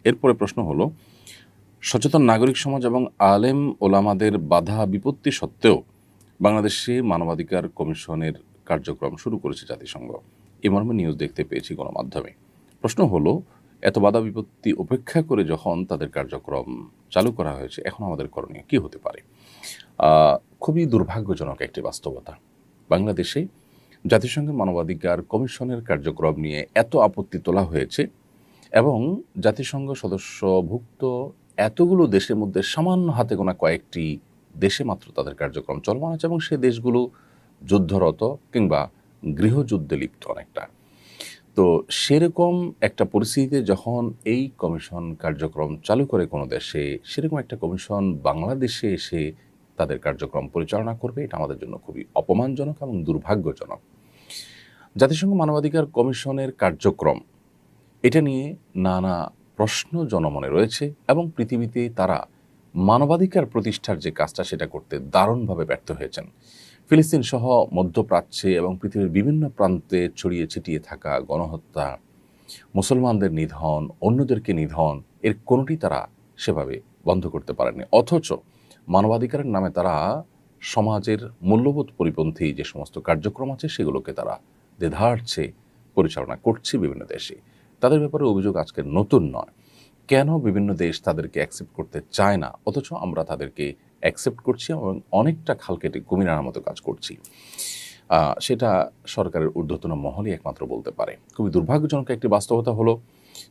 এরপরে প্রশ্ন হলো, সচেতন নাগরিক সমাজ এবং আলেম ওলামাদের বাধা বিপত্তি সত্ত্বেও বাংলাদেশে মানবাধিকার কমিশনের কার্যক্রম শুরু করেছে জাতিসংঘ। এ মর্মে নিউজ দেখতে পেয়েছি গণমাধ্যমে। প্রশ্ন হলো, এত বাধা বিপত্তি উপেক্ষা করে যখন তাদের কার্যক্রম চালু করা হয়েছে, এখন আমাদের করণীয় কী হতে পারে? খুবই দুর্ভাগ্যজনক একটি বাস্তবতা। বাংলাদেশে জাতিসংঘের মানবাধিকার কমিশনের কার্যক্রম নিয়ে এত আপত্তি তোলা হয়েছে এবং জাতিসংঘ সদস্যভুক্ত এতগুলো দেশের মধ্যে সামান্য হাতে গোনা কয়েকটি দেশে মাত্র তাদের কার্যক্রম চলমান আছে এবং সে দেশগুলো যুদ্ধরত কিংবা গৃহযুদ্ধে লিপ্ত অনেকটা। তো সেরকম একটা পরিস্থিতিতে যখন এই কমিশন কার্যক্রম চালু করে কোনো দেশে, সেরকম একটা কমিশন বাংলাদেশে এসে তাদের কার্যক্রম পরিচালনা করবে, এটা আমাদের জন্য খুবই অপমানজনক এবং দুর্ভাগ্যজনক। জাতিসংঘ মানবাধিকার কমিশনের কার্যক্রম, এটা নিয়ে নানা প্রশ্ন জনমনে রয়েছে এবং পৃথিবীতে তারা মানবাধিকার প্রতিষ্ঠার যে কাজটা সেটা করতে দারুণভাবে ব্যর্থ হয়েছেন। ফিলিস্তিন সহ মধ্যপ্রাচ্যে এবং পৃথিবীর বিভিন্ন প্রান্তে ছড়িয়ে ছিটিয়ে থাকা গণহত্যা, মুসলমানদের নিধন, অন্যদেরকে নিধন, এর কোনোটি তারা সেভাবে বন্ধ করতে পারেনি। অথচ মানবাধিকারের নামে তারা সমাজের মূল্যবোধ পরিপন্থী যে সমস্ত কার্যক্রম আছে সেগুলোকে তারা দ্বিধার্থে পরিচালনা করছে বিভিন্ন দেশে। তাদের ব্যাপারে অভিযোগ আজকের নতুন নয়। কেন বিভিন্ন দেশ তাদেরকে অ্যাকসেপ্ট করতে চায় না, অথচ আমরা তাদেরকে অ্যাকসেপ্ট করছি এবং অনেকটা খাল কেটে কুমির আনার মতো কাজ করছি, সেটা সরকারের ঊর্ধ্বতন মহলই একমাত্র বলতে পারে। খুবই দুর্ভাগ্যজনক একটি বাস্তবতা হলো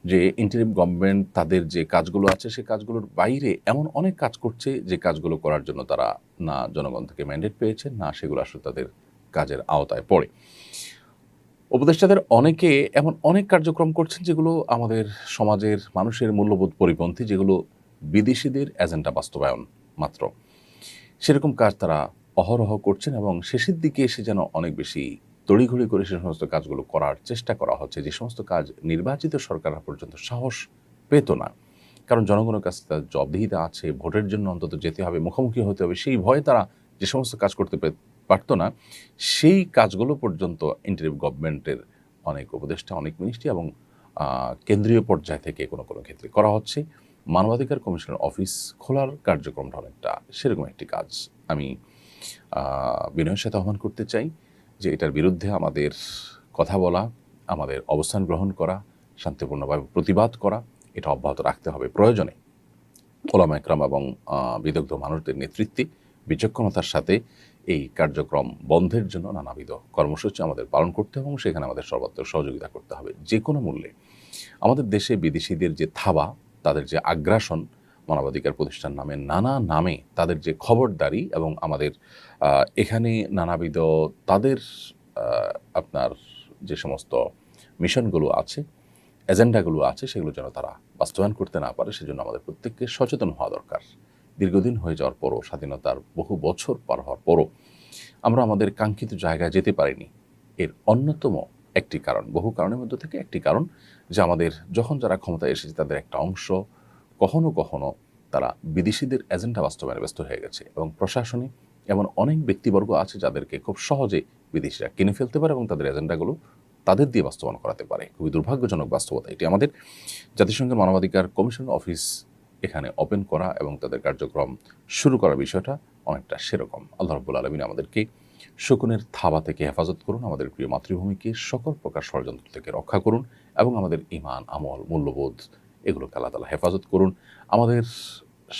যে ইন্টারিম গভর্নমেন্ট তাদের যে কাজগুলো আছে সে কাজগুলোর বাইরে এমন অনেক কাজ করছে যে কাজগুলো করার জন্য তারা না জনগণ থেকে ম্যান্ডেট পেয়েছে, না সেগুলো আসলে তাদের কাজের আওতায় পড়ে। উপদেষ্টাদের অনেকে এমন অনেক কার্যক্রম করছেন যেগুলো আমাদের সমাজের মানুষের মূল্যবোধ পরিপন্থী, যেগুলো বিদেশিদের এজেন্ডা বাস্তবায়ন মাত্র। সেরকম কাজ তারা অহরহ করছেন এবং শেষের দিকে এসে যেন অনেক বেশি তড়িঘড়ি করে সে সমস্ত কাজগুলো করার চেষ্টা করা হচ্ছে, যে সমস্ত কাজ নির্বাচিত সরকাররা পর্যন্ত সাহস পেত না। কারণ জনগণের কাছে তার জবাবদিহিতা আছে, ভোটের জন্য অন্তত যেতে হবে, মুখোমুখি হতে হবে, সেই ভয়ে তারা যে সমস্ত কাজ করতে পারতো না, সেই কাজগুলো পর্যন্ত ইন্টারিম গভর্নমেন্টের অনেক উপদেষ্টা, অনেক মিনিস্ট্রি এবং কেন্দ্রীয় পর্যায় থেকে কোনো কোনো ক্ষেত্রে করা হচ্ছে। মানবাধিকার কমিশনের অফিস খোলার কার্যক্রমটা অনেকটা সেরকম একটি কাজ। আমি বিনয়ের সাথে আহ্বান করতে চাই যে এটার বিরুদ্ধে আমাদের কথা বলা, আমাদের অবস্থান গ্রহণ করা, শান্তিপূর্ণভাবে প্রতিবাদ করা, এটা অব্যাহত রাখতে হবে। প্রয়োজনে ওলামা একরাম এবং বিদগ্ধ মানুষদের নেতৃত্বে বিচক্ষণতার সাথে এই কার্যক্রম বন্ধের জন্য নানাবিধ কর্মসূচি আমাদের পালন করতে হবে এবং সেখানে আমাদের সর্বাত্মক সহযোগিতা করতে হবে যে কোনো মূল্যে। আমাদের দেশে বিদেশিদের যে থাবা, তাদের যে আগ্রাসন, মানবাধিকার প্রতিষ্ঠান নামে নানা নামে তাদের যে খবরদারি এবং আমাদের এখানে নানাবিধ তাদের আপনার যে সমস্ত মিশনগুলো আছে, এজেন্ডাগুলো আছে, সেগুলো যেন তারা বাস্তবায়ন করতে না পারে, সেজন্য আমাদের প্রত্যেককে সচেতন হওয়া দরকার। দীর্ঘদিন হয়ে যাওয়ার পরও, স্বাধীনতার বহু বছর পার হওয়ার পরও আমরা আমাদের কাঙ্ক্ষিত জায়গায় যেতে পারিনি। এর অন্যতম একটি কারণ, বহু কারণের মধ্যে থেকে একটি কারণ, যে আমাদের যখন যারা ক্ষমতায় এসেছে তাদের একটা অংশ কখনো কখনো তারা বিদেশিদের এজেন্ডা বাস্তবায়নে ব্যস্ত হয়ে গেছে এবং প্রশাসনে এমন অনেক ব্যক্তিবর্গ আছে যাদেরকে খুব সহজে বিদেশিরা কিনে ফেলতে পারে এবং তাদের এজেন্ডাগুলো তাদের দিয়ে বাস্তবায়ন করাতে পারে। খুবই দুর্ভাগ্যজনক বাস্তবতা এটি। আমাদের জাতিসংঘের মানবাধিকার কমিশন অফিস এখানে ওপেন করা এবং তাদের কার্যক্রম শুরু করার বিষয়টা অনেকটা সেরকম। আল্লাহ রাব্বুল আলামিন আমাদেরকে শকুনের থাবা থেকে হেফাজত করুন, আমাদের প্রিয় মাতৃভূমিকে সকল প্রকার ষড়যন্ত্র থেকে রক্ষা করুন এবং আমাদের ঈমান, আমল, মূল্যবোধ এগুলোকে আল্লাহ তাআলা হেফাজত করুন। আমাদের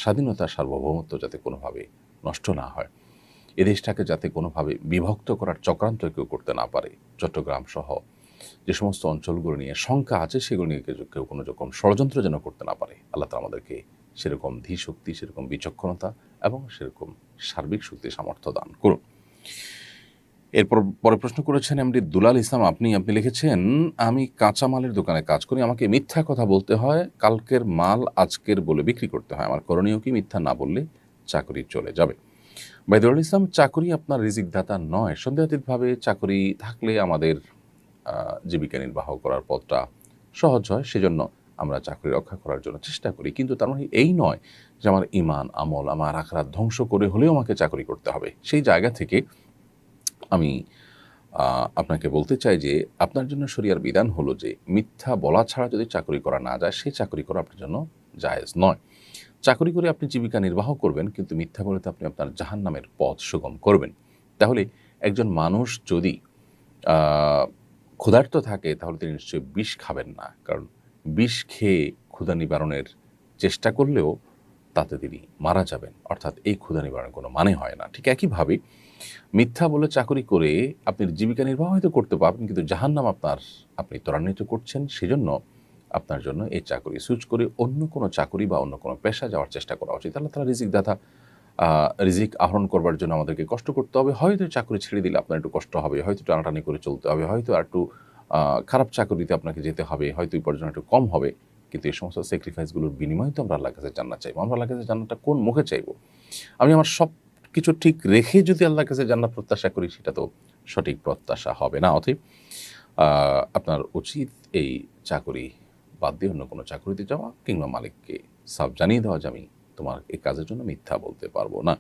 স্বাধীনতা, সার্বভৌমত্ব যাতে কোনোভাবে নষ্ট না হয়, এ দেশটাকে যাতে কোনোভাবে বিভক্ত করার চক্রান্ত কেউ করতে না পারে। চট্টগ্রাম সহ যে সমস্ত অঞ্চলগুলো নিয়ে শঙ্কা আছে সেগুলো নিয়ে কেউ কোনো রকম ষড়যন্ত্র যেন করতে না পারে, আল্লাহ তাআলা আমাদেরকে সেরকম ধীশক্তি, সেরকম বিচক্ষণতা এবং সেরকম সার্বিক শক্তি সামর্থ্য দান করুন। এরপর পরে প্রশ্ন করেছেন এমডি দুলাল ইসলাম, আপনি লিখেছেন, আমি কাঁচামালের দোকানে কাজ করি, আমাকে মিথ্যা কথা বলতে হয়, কালকের মাল আজকের বলে বিক্রি করতে হয়, আমার করণীয় কি? মিথ্যা না বললে চাকরি চলে যাবে। বাইদুল ইসলাম, চাকরি আপনার রিজিকদাতা নয়। সন্দেহাতীতভাবে চাকরি থাকলে আমাদের জীবিকা নির্বাহ করার পথটা সহজ হয়, সেজন্য আমরা চাকরি রক্ষা করার জন্য চেষ্টা করি। কিন্তু তার মানে এই নয় যে আমার ঈমান, আমল, আমার আখিরাত ধ্বংস করে হলেও আমাকে চাকরি করতে হবে। সেই জায়গা থেকে আমি আপনাকে বলতে চাই যে আপনার জন্য শরিয়ার বিধান হলো যে মিথ্যা বলা ছাড়া যদি চাকরি করা না যায়, সেই চাকরি করা আপনার জন্য জায়েজ নয়। চাকরি করে আপনি জীবিকা নির্বাহ করবেন, কিন্তু মিথ্যা বলে তো আপনি আপনার জাহান্নামের পথ সুগম করবেন। তাহলে একজন মানুষ যদি আ ক্ষুধার্ত থাকে তাহলে তিনি নিশ্চয়ই বিষ খাবেন না। কারণ বিষ খেয়ে ক্ষুধা নিবারণের চেষ্টা করলেও তাতে তিনি মারা যাবেন। অর্থাৎ এই ক্ষুধা নিবারণের কোনো মানে হয় না। ঠিক একইভাবে মিথ্যা বলে চাকরি করে আপনি জীবিকা নির্বাহ হয়তো করতে পারবেন, কিন্তু জাহান্নাম আপনি ত্বরান্বিত করছেন। সেজন্য আপনার জন্য এই চাকরি সুইচ করে অন্য কোনো চাকরি বা অন্য কোনো পেশা যাওয়ার চেষ্টা করা উচিত। আল্লাহ তাআলা রিজিক দাতা। রিজিক আহরণ করবার জন্য আমাদেরকে কষ্ট করতে হবে। হয়তো চাকরি ছেড়ে দিলে আপনার একটু কষ্ট হবে, হয়তো টানাটানি করে চলতে হবে, হয়তো আরেকটু আ খারাপ চাকরিতে আপনাকে যেতে হবে, হয়তো উপার্জন একটু কম হবে। কিন্তু এই সমস্ত স্যাক্রিফাইসগুলোর বিনিময়ে তো আমরা আল্লাহর কাছে জান্নাত চাইবো। আমরা আল্লাহর কাছে জান্নাতটা কোন মুখে চাইবো? আমি আমার সবকিছু ঠিক রেখে যদি আল্লাহর কাছে জান্নাত প্রত্যাশা করি, সেটা তো সঠিক প্রত্যাশা হবে না। অতএব আ আপনার উচিত এই চাকরি বাদ দিয়ে অন্য কোনো চাকরিতে যাওয়া, কিংবা মালিককে সাফ জানিয়ে দেওয়া যে আমি তোমার এই কাজের জন্য মিথ্যা বলতে পারব না।